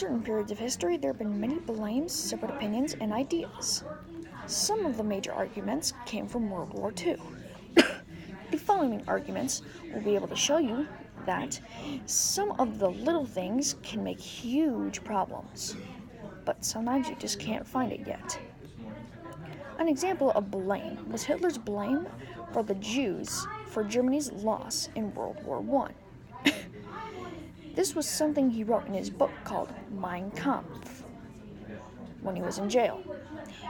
certain periods of history, there have been many blames, separate opinions, and ideas. Some of the major arguments came from World War II. The following arguments will be able to show you that some of the little things can make huge problems, but sometimes you just can't find it yet. An example of blame was Hitler's blame for the Jews for Germany's loss in World War I. This was something he wrote in his book called Mein Kampf when he was in jail.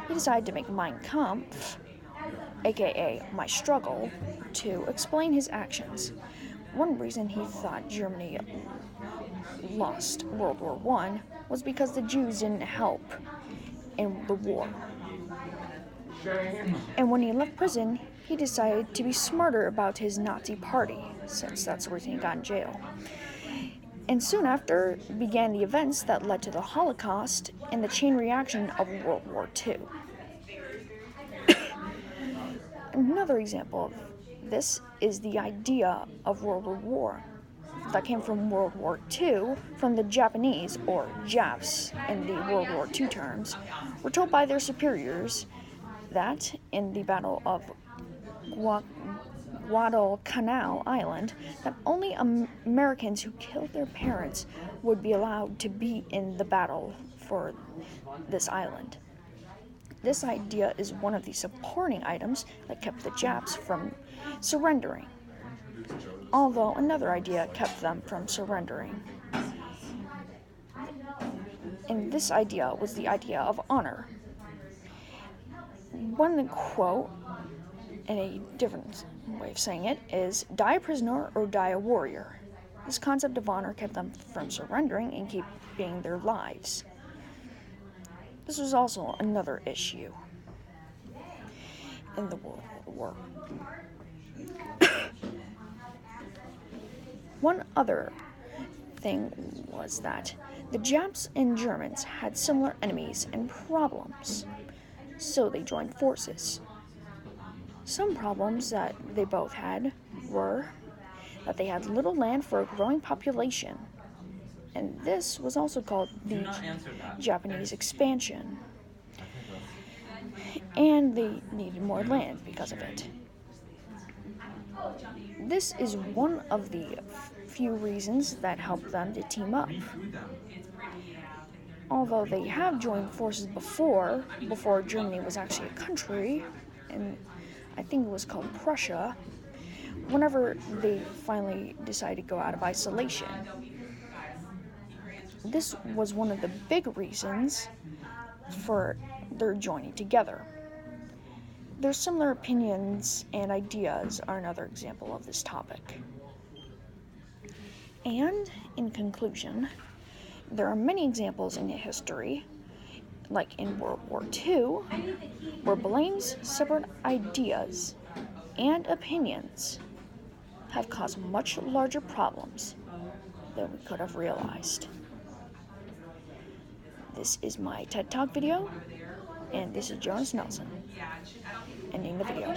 He decided to make Mein Kampf, aka My Struggle, to explain his actions. One reason he thought Germany lost World War I was because the Jews didn't help in the war. And when he left prison, he decided to be smarter about his Nazi party, since that's the reason he got in jail. And soon after began the events that led to the Holocaust and the chain reaction of World War II. Another example of this is the idea of World War that came from World War II from the Japanese, or Japs in the World War II terms, were told by their superiors that in the Battle of Guadalcanal Island, that only Americans who killed their parents would be allowed to be in the battle for this island. This idea is one of the supporting items that kept the Japs from surrendering, although another idea kept them from surrendering. And this idea was the idea of honor. One quote, in a different way of saying it, is, "Die a prisoner or die a warrior." This concept of honor kept them from surrendering and keeping their lives. This was also another issue in the World War. One other thing was that the Japs and Germans had similar enemies and problems, so they joined forces. Some problems that they both had were that they had little land for a growing population, and this was also called the Japanese expansion, and they needed more land because of it. This is one of the few reasons that helped them to team up. Although they have joined forces before Germany was actually a country, and I think it was called Prussia, whenever they finally decided to go out of isolation. This was one of the big reasons for their joining together. Their similar opinions and ideas are another example of this topic. And in conclusion, there are many examples in history, like in World War II, where blames, separate ideas, and opinions have caused much larger problems than we could have realized. This is my TED Talk video, and this is Jonas Nelson, ending the video.